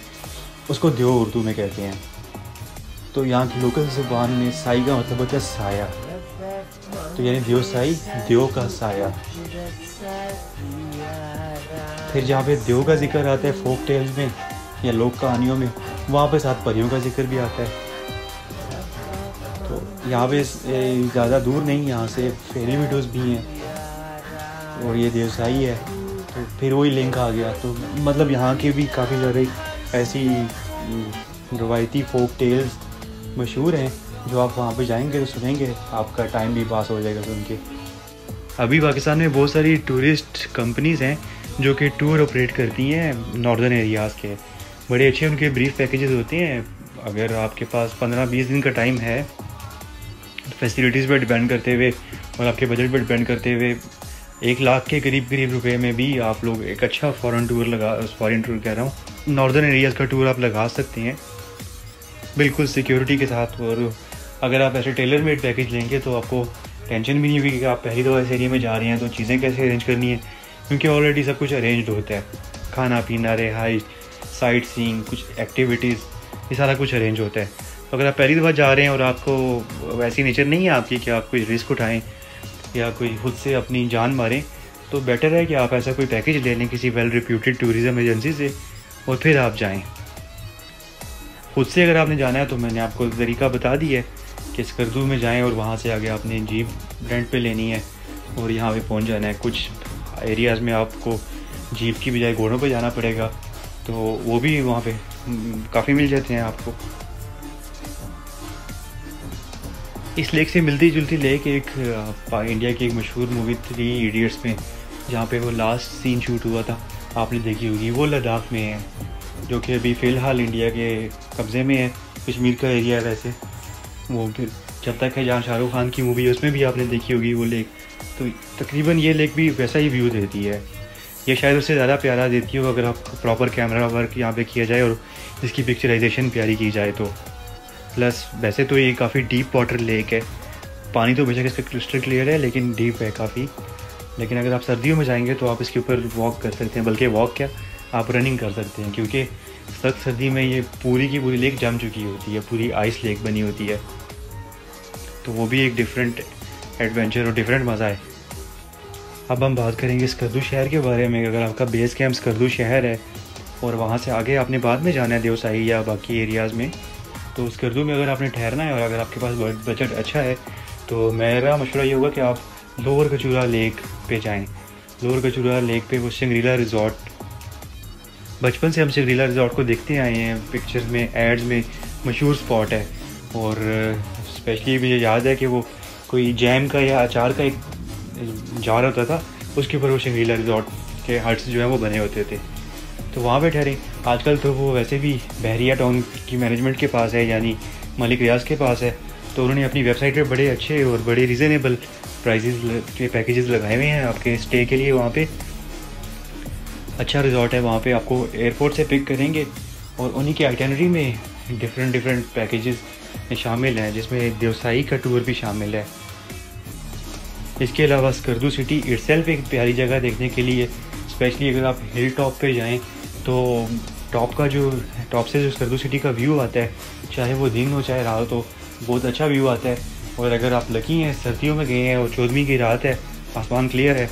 उसको देव उर्दू में कहते हैं। तो यहाँ की लोकल ज़ुबान में साई का मतलब होता है साया, तो यानी देवसाई देव का साया। फिर जहाँ पे देव का जिक्र आता है फोक टेल्स में या लोक कहानियों में, वहाँ पे साथ परियों का जिक्र भी आता है। तो यहाँ पे ज़्यादा दूर नहीं, यहाँ से फेरी वीडियोज़ भी हैं और ये देवसाई है, तो फिर वही लिंक आ गया। तो मतलब यहाँ के भी काफ़ी सारे ऐसी रवायती फोक टेल्स मशहूर हैं, जो आप वहाँ पे जाएंगे तो सुनेंगे, आपका टाइम भी पास हो जाएगा सुन के। अभी पाकिस्तान में बहुत सारी टूरिस्ट कंपनीज़ हैं जो कि टूर ऑपरेट करती हैं नॉर्दर्न एरियाज़ के। बड़े अच्छे उनके ब्रीफ पैकेजेस होते हैं। अगर आपके पास 15-20 दिन का टाइम है, फैसिलिटीज़ पर डिपेंड करते हुए और आपके बजट पर डिपेंड करते हुए 1 लाख के करीब रुपए में भी आप लोग एक अच्छा फॉरेन टूर कह रहा हूँ, नॉर्दर्न एरियाज़ का टूर आप लगा सकते हैं बिल्कुल सिक्योरिटी के साथ। और अगर आप ऐसे टेलर मेड पैकेज लेंगे तो आपको टेंशन भी नहीं होगी कि आप पहली दफ़ा इस एरिया में जा रहे हैं तो चीज़ें कैसे अरेंज करनी है, क्योंकि ऑलरेडी सब कुछ अरेंज्ड होता है। खाना पीना, रिहाइश, साइट सीइंग, कुछ एक्टिविटीज़, ये सारा कुछ अरेंज होता है। तो अगर आप पहली दफ़ा जा रहे हैं और आपको वैसी नेचर नहीं है आपकी कि आप कोई रिस्क उठाएं या कोई खुद से अपनी जान मारें, तो बेटर है कि आप ऐसा कोई पैकेज ले लें किसी वेल रिप्यूटेड टूरिज़म एजेंसी से और फिर आप जाएँ। खुद से अगर आपने जाना है तो मैंने आपको तरीका बता दिया है कि स्कर्दू में जाएं और वहाँ से आगे आपने जीप रेंट पे लेनी है और यहाँ पे पहुँच जाना है। कुछ एरियाज़ में आपको जीप की बजाय घोड़ों पे जाना पड़ेगा, तो वो भी वहाँ पे काफ़ी मिल जाते हैं आपको। इस लेक से मिलती जुलती लेक एक इंडिया की एक मशहूर मूवी 3 इडियट्स में, जहाँ पे वो लास्ट सीन शूट हुआ था, आपने देखी होगी, वो लद्दाख में है, जो कि अभी फ़िलहाल इंडिया के कब्ज़े में है। कश्मीर का एरिया है वैसे वो, फिर जब तक है जहाँ शाहरुख खान की मूवी है उसमें भी आपने देखी होगी वो लेक। तो तकरीबन ये लेक भी वैसा ही व्यू देती है, ये शायद उससे ज़्यादा प्यारा देती हो अगर आप प्रॉपर कैमरा वर्क यहाँ पे किया जाए और इसकी पिक्चराइजेशन प्यारी की जाए तो। प्लस वैसे तो ये काफ़ी डीप वाटर लेक है, पानी तो बेशक इसका क्रिस्टल क्लियर है लेकिन डीप है काफ़ी। लेकिन अगर आप सर्दियों में जाएंगे तो आप इसके ऊपर वॉक कर सकते हैं, बल्कि वॉक क्या, आप रनिंग कर सकते हैं, क्योंकि सख्त सर्दी में ये पूरी की पूरी लेक जम चुकी होती है, पूरी आइस लेक बनी होती है। तो वो भी एक डिफरेंट एडवेंचर और डिफरेंट मज़ा है। अब हम बात करेंगे स्कर्दू शहर के बारे में। अगर आपका बेस कैंप स्कर्दू शहर है और वहाँ से आगे आपने बाद में जाना है देवसाई या बाकी एरियाज़ में, तो स्कर्दू में अगर आपने ठहरना है और अगर आपके पास बजट अच्छा है तो मेरा मशवरा ये होगा कि आप लोअर कचूरा लेक पे जाएं। लोअर कचूरा लेक पे वो शंग्रीला रिज़ॉर्ट, बचपन से हम शंग्रीला रिज़ॉर्ट को देखते आए हैं, पिक्चर्स में, एड्स में मशहूर स्पॉट है। और स्पेशली मुझे याद है कि वो कोई जैम का या अचार का एक जार होता था, उसके ऊपर वो शंग्रीला रिज़ॉर्ट के हट्स जो है वो बने होते थे, तो वहाँ पे ठहरे। आजकल तो वो वैसे भी बहरिया टाउन की मैनेजमेंट के पास है, यानी मलिक रियाज के पास है, तो उन्होंने अपनी वेबसाइट पे बड़े अच्छे और बड़े रीज़नेबल प्राइसेस के पैकेजेस लगाए हुए हैं आपके स्टे के लिए। वहाँ पे अच्छा रिज़ॉर्ट है, वहाँ पे आपको एयरपोर्ट से पिक करेंगे और उन्हीं के आइटनरी में डिफरेंट पैकेजेस शामिल हैं, जिसमें देवसाई का टूर भी शामिल है। इसके अलावा स्कर्दू सिटी इटसेल्फ एक प्यारी जगह देखने के लिए स्पेशली अगर आप हिल टॉप पे जाएं तो टॉप से जो स्कर्दू सिटी का व्यू आता है, चाहे वो दिन हो चाहे रात हो, बहुत अच्छा व्यू आता है। और अगर आप लकी हैं, सर्दियों में गए हैं और 14वीं की रात है, आसमान क्लियर है,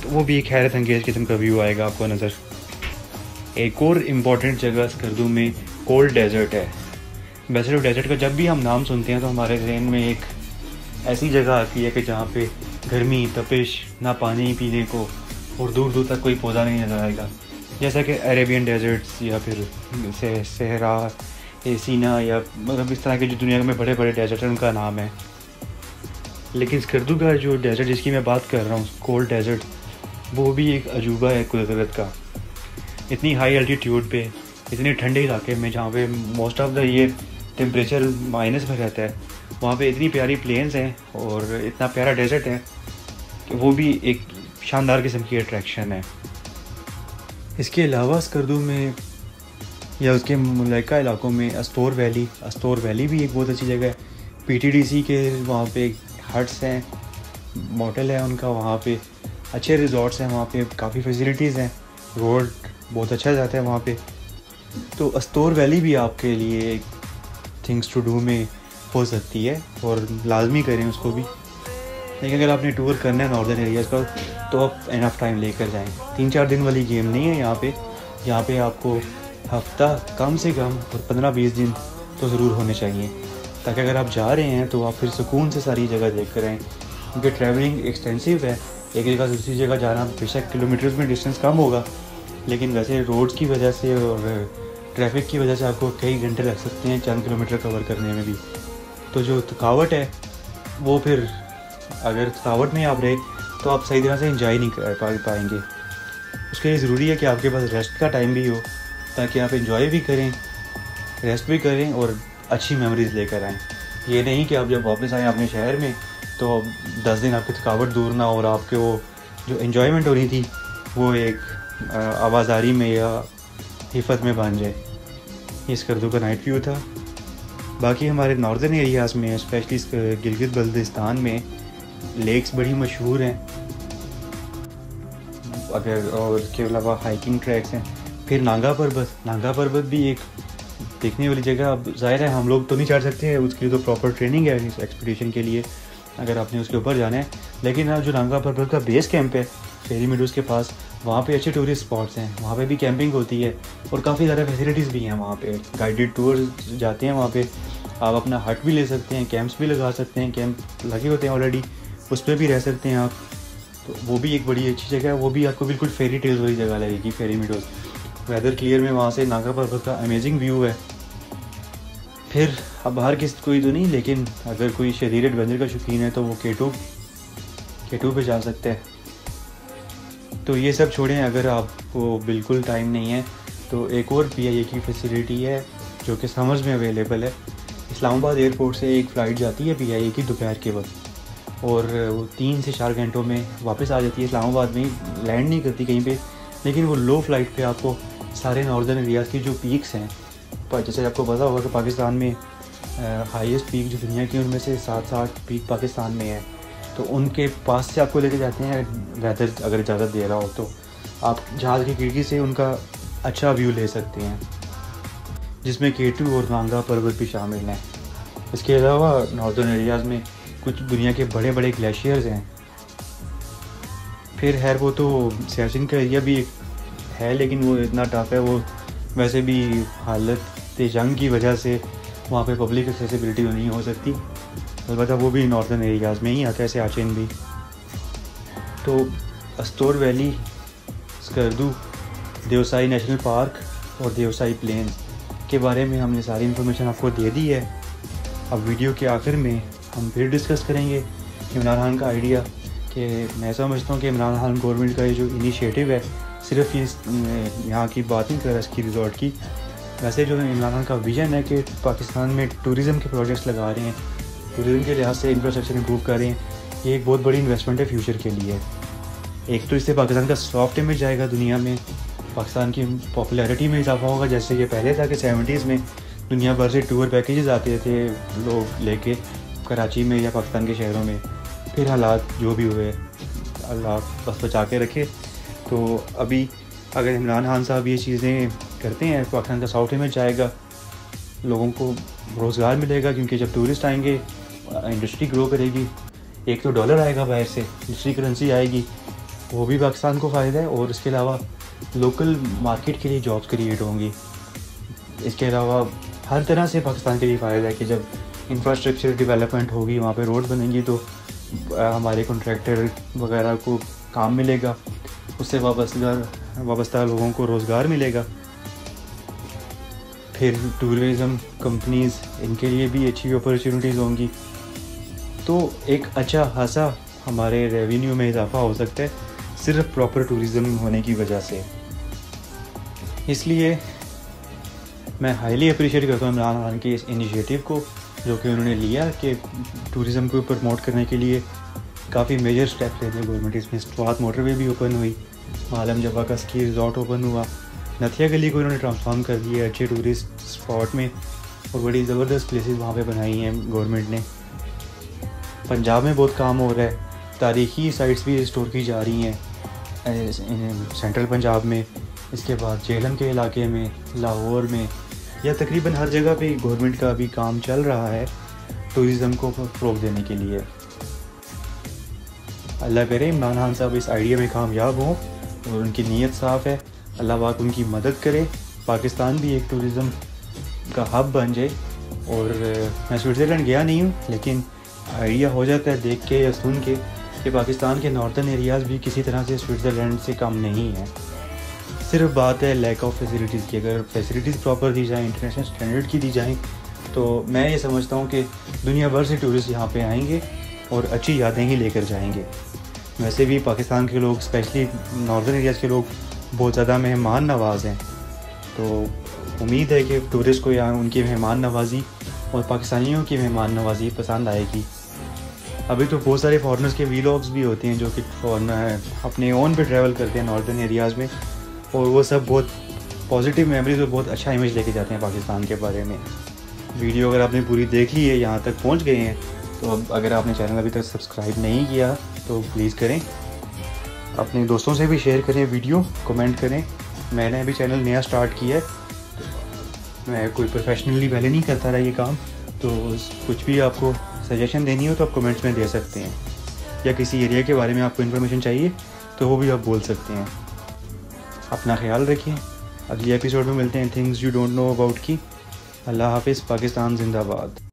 तो वो भी एक हैरत अंगेज किस्म का व्यू आएगा आपको नज़र। एक और इम्पॉर्टेंट जगह स्कर्दू में कोल्ड डेजर्ट है। वैसे तो डेजर्ट का जब भी हम नाम सुनते हैं तो हमारे जहन में एक ऐसी जगह आती है कि जहाँ पे गर्मी, तपिश, ना पानी पीने को और दूर दूर तक कोई पौधा नहीं नज़र आएगा, जैसा कि अरेबियन डेजर्ट्स या फिर सहरा, सीना, या मतलब इस तरह के जो दुनिया में बड़े बड़े डेजर्ट हैं उनका नाम है। लेकिन स्कर्दू का जो डेजर्ट जिसकी मैं बात कर रहा हूँ, कोल्ड डेजर्ट, वो भी एक अजूबा है कुदरत का। इतनी हाई एल्टीट्यूड पे, इतने ठंडे इलाके में जहाँ पे most of the year temperature minus में रहता है, वहाँ पे इतनी प्यारी प्लेन्स हैं और इतना प्यारा डेजर्ट है कि वो भी एक शानदार किस्म की अट्रैक्शन है। इसके अलावा स्कर्दू में या उसके मुलाइका इलाकों में अस्टोर वैली भी एक बहुत अच्छी जगह है। PTDC के वहाँ पे हट्स हैं, मोटल है उनका, वहाँ पे अच्छे रिजॉर्ट्स हैं, वहाँ पे काफ़ी फैसिलिटीज़ हैं, रोड बहुत अच्छा जाता है वहाँ पे। तो अस्टोर वैली भी आपके लिए एक थिंग्स टू डू में हो सकती है और लाजमी करें उसको भी। लेकिन अगर आपने टूर करना है नॉर्दर्न एरियाज़ का तो आप इनफ टाइम लेकर जाएं। 3-4 दिन वाली गेम नहीं है यहाँ पे आपको हफ्ता कम से कम और 15-20 दिन तो ज़रूर होने चाहिए, ताकि अगर आप जा रहे हैं तो आप फिर सुकून से सारी जगह देख कर आएँ। क्योंकि ट्रैवलिंग एक्सटेंसिव है, एक जगह से दूसरी जगह जाना बेशक किलोमीटर्स में डिस्टेंस कम होगा, लेकिन वैसे रोड्स की वजह से और ट्रैफिक की वजह से आपको कई घंटे लग सकते हैं चंद किलोमीटर कवर करने में भी। तो जो थकावट है वो फिर अगर थकावट में आप रहे तो आप सही तरह से इंजॉय नहीं कर पाएंगे। उसके लिए ज़रूरी है कि आपके पास रेस्ट का टाइम भी हो, ताकि आप इंजॉय भी करें, रेस्ट भी करें और अच्छी मेमोरीज़ लेकर आएँ। ये नहीं कि आप जब वापस आएँ अपने शहर में तो 10 दिन आपकी थकावट दूर ना और आपके वो जो इन्जॉयमेंट हो रही थी वो एक आवाज़ारी में या हिफत में बन जाए। ये स्कर्दू का नाइट व्यू था। बाकी हमारे नॉर्दर्न एरियाज़ में स्पेशली गिलगित बल्तिस्तान में लेक्स बड़ी मशहूर हैं, अगर और इसके अलावा हाइकिंग ट्रैक्स हैं। फिर नागा पर्वत भी एक देखने वाली जगह। अब ज़ाहिर है हम लोग तो नहीं चढ़ सकते हैं, उसके लिए तो प्रॉपर ट्रेनिंग है इस एक्सपीडिशन के लिए अगर आपने उसके ऊपर जाना है। लेकिन अब जो नागा पर्वत का बेस कैंप है फेरी मीडोज़ के पास, वहाँ पे अच्छे टूरिस्ट स्पॉट्स हैं, वहाँ पे भी कैंपिंग होती है और काफ़ी ज़्यादा फैसिलिटीज़ भी हैं वहाँ पे। गाइडेड टूर्स जाते हैं वहाँ पे, आप अपना हट भी ले सकते हैं, कैंप्स भी लगा सकते हैं, कैंप लगे होते हैं ऑलरेडी, उस पर भी रह सकते हैं आप। तो वो भी एक बड़ी अच्छी जगह है, वो भी आपको बिल्कुल फेरी टेल्स वाली जगह लगेगी, फेरी मीडोज़। वेदर क्लियर में वहाँ से नागा पर्वत का अमेजिंग व्यू है। फिर अब बाहर किस कोई तो नहीं, लेकिन अगर कोई शदीद एडवेंचर का शौकीन है तो वो K2 पे जा सकते हैं। तो ये सब छोड़ें, अगर आपको बिल्कुल टाइम नहीं है तो एक और PIA की फैसिलिटी है जो कि समर्स में अवेलेबल है। इस्लामाबाद एयरपोर्ट से एक फ़्लाइट जाती है PIA की दोपहर के वक्त और वो 3 से 4 घंटों में वापस आ जाती है। इस्लामाबाद में लैंड नहीं करती कहीं पे, लेकिन वो लो फ्लाइट पे आपको सारे नॉर्दर्न एरियाज़ की जो पीक्स हैं, पर जैसे आपको पता होगा कि पाकिस्तान में हाईएस्ट पीक जो दुनिया की उनमें से 7 पीक पाकिस्तान में है, तो उनके पास से आपको लेके जाते हैं। वेदर अगर इजाज़त दे रहा हो तो आप जहाज़ की खिड़की से उनका अच्छा व्यू ले सकते हैं, जिसमें K2 और नागा पर्वत भी शामिल हैं। इसके अलावा नॉर्दर्न एरियाज़ में कुछ दुनिया के बड़े बड़े ग्लेशियर्स हैं। फिर खैर वो तो सियाचिन का एरिया भी है, लेकिन वो इतना टफ है, वो वैसे भी हालत जंग की वजह से वहाँ पे पब्लिक एक्सेसिबिलिटी नहीं हो सकती। अलबत्ता वो भी नॉर्दर्न एरियाज़ में ही आता है, सियाचिन भी। तो Astore valley, Skardu, Deosai national park और देवसाई प्लेन्स के बारे में हमने सारी इन्फॉर्मेशन आपको दे दी है। अब वीडियो के आखिर में हम फिर डिस्कस करेंगे इमरान खान का आइडिया, कि मैं समझता हूँ कि इमरान खान गवर्नमेंट का ये जो इनिशिएटिव है सिर्फ ये यहाँ की बात नहीं कर रहा इसकी रिजॉर्ट की। वैसे जो इमरान खान का विज़न है कि पाकिस्तान में टूरिज़म के प्रोजेक्ट्स लगा रहे हैं, टूरिज़म के लिहाज से इंफ्रास्ट्रक्चर इंप्रूव कर रहे हैं, ये एक बहुत बड़ी इन्वेस्टमेंट है फ्यूचर के लिए। एक तो इससे पाकिस्तान का सॉफ्ट इमेज जाएगा दुनिया में, पाकिस्तान की पॉपुलैरिटी में इजाफा होगा। जैसे कि पहले था कि 70s में दुनिया भर से टूर पैकेजेस आते थे लोग लेके कराची में या पाकिस्तान के शहरों में। फिर हालात जो भी हुए, अल्लाह बस बचा के रखे, तो अभी अगर इमरान खान साहब ये चीज़ें करते हैं, पाकिस्तान का सॉफ्ट इमेज आएगा, लोगों को रोज़गार मिलेगा, क्योंकि जब टूरिस्ट आएंगे इंडस्ट्री ग्रो करेगी। एक तो डॉलर आएगा बाहर से, दूसरी करेंसी आएगी, वो भी पाकिस्तान को फ़ायदा है, और इसके अलावा लोकल मार्केट के लिए जॉब्स क्रिएट होंगी। इसके अलावा हर तरह से पाकिस्तान के लिए फ़ायदा है कि जब इंफ्रास्ट्रक्चर डेवलपमेंट होगी, वहाँ पे रोड बनेंगी, तो हमारे कॉन्ट्रैक्टर वगैरह को काम मिलेगा, उससे वाबस्ता लोगों को रोज़गार मिलेगा। फिर टूरिज़म कंपनीज़, इनके लिए भी अच्छी अपॉर्चुनिटीज़ होंगी। तो एक अच्छा खासा हमारे रेवेन्यू में इजाफा हो सकता है सिर्फ प्रॉपर टूरिज़म होने की वजह से। इसलिए मैं हाईली अप्रिशिएट करता हूँ इमरान खान के इस इनिशिएटिव को, जो कि उन्होंने लिया कि टूरिज़म को प्रमोट करने के लिए काफ़ी मेजर स्टेप लेते हैं गवर्नमेंट। इसमें स्वात मोटरवे भी ओपन हुई, आलम जबा का स्की रिजॉर्ट ओपन हुआ, नथिया गली को इन्होंने ट्रांसफॉर्म कर दिया अच्छे टूरिस्ट स्पॉट में, और बड़ी ज़बरदस्त प्लेसेस वहाँ पे बनाई हैं गवर्नमेंट ने। पंजाब में बहुत काम हो रहा है, तारीख़ी साइट्स भी रिस्टोर की जा रही हैं सेंट्रल पंजाब में, इसके बाद झेलम के इलाके में, लाहौर में, या तकरीबन हर जगह पे गवर्नमेंट का अभी काम चल रहा है टूरिज़म को फ़रोग़ देने के लिए। अल्लाह करे इमरान खान साहब इस आइडिया में कामयाब हों, और उनकी नीयत साफ़ है, अल्लाह पाक उनकी मदद करे, पाकिस्तान भी एक टूरिज़म का हब बन जाए। और मैं स्विट्ज़रलैंड गया नहीं हूँ, लेकिन आइडिया हो जाता है देख के या सुन के कि पाकिस्तान के नॉर्थन एरियाज़ भी किसी तरह से स्विट्ज़रलैंड से कम नहीं है। सिर्फ बात है लैक ऑफ फैसिलिटीज़ की। अगर फैसिलिटीज़ प्रॉपर दी जाएँ, इंटरनेशनल स्टैंडर्ड की दी जाएँ, तो मैं ये समझता हूँ कि दुनिया भर से टूरिस्ट यहाँ पे आएंगे और अच्छी यादें ही लेकर जाएंगे। वैसे भी पाकिस्तान के लोग, स्पेशली नॉर्दर्न एरियाज़ के लोग, बहुत ज़्यादा मेहमान नवाज़ हैं, तो उम्मीद है कि टूरिस्ट को यहाँ उनकी मेहमान नवाज़ी और पाकिस्तानियों की मेहमान नवाज़ी पसंद आएगी। अभी तो बहुत सारे फॉरेनर्स के वीलॉग्स भी होते हैं जो कि अपने ओन पे ट्रैवल करते हैं नॉर्दर्न एरियाज़ में, और वो सब बहुत पॉजिटिव मेमोरीज और बहुत अच्छा इमेज लेके जाते हैं पाकिस्तान के बारे में। वीडियो अगर आपने पूरी देख ली है, यहाँ तक पहुँच गए हैं, तो अब अगर आपने चैनल अभी तक सब्सक्राइब नहीं किया तो प्लीज़ करें, अपने दोस्तों से भी शेयर करें वीडियो, कमेंट करें। मैंने अभी चैनल नया स्टार्ट किया है, मैं कोई प्रोफेशनली पहले नहीं करता रहा ये काम, तो कुछ भी आपको सजेशन देनी हो तो आप कमेंट्स में दे सकते हैं, या किसी एरिया के बारे में आपको इन्फॉर्मेशन चाहिए तो वो भी आप बोल सकते हैं। अपना ख्याल रखें, अगले एपिसोड में मिलते हैं things you don't know about की। अल्लाह हाफिज़, पाकिस्तान जिंदाबाद।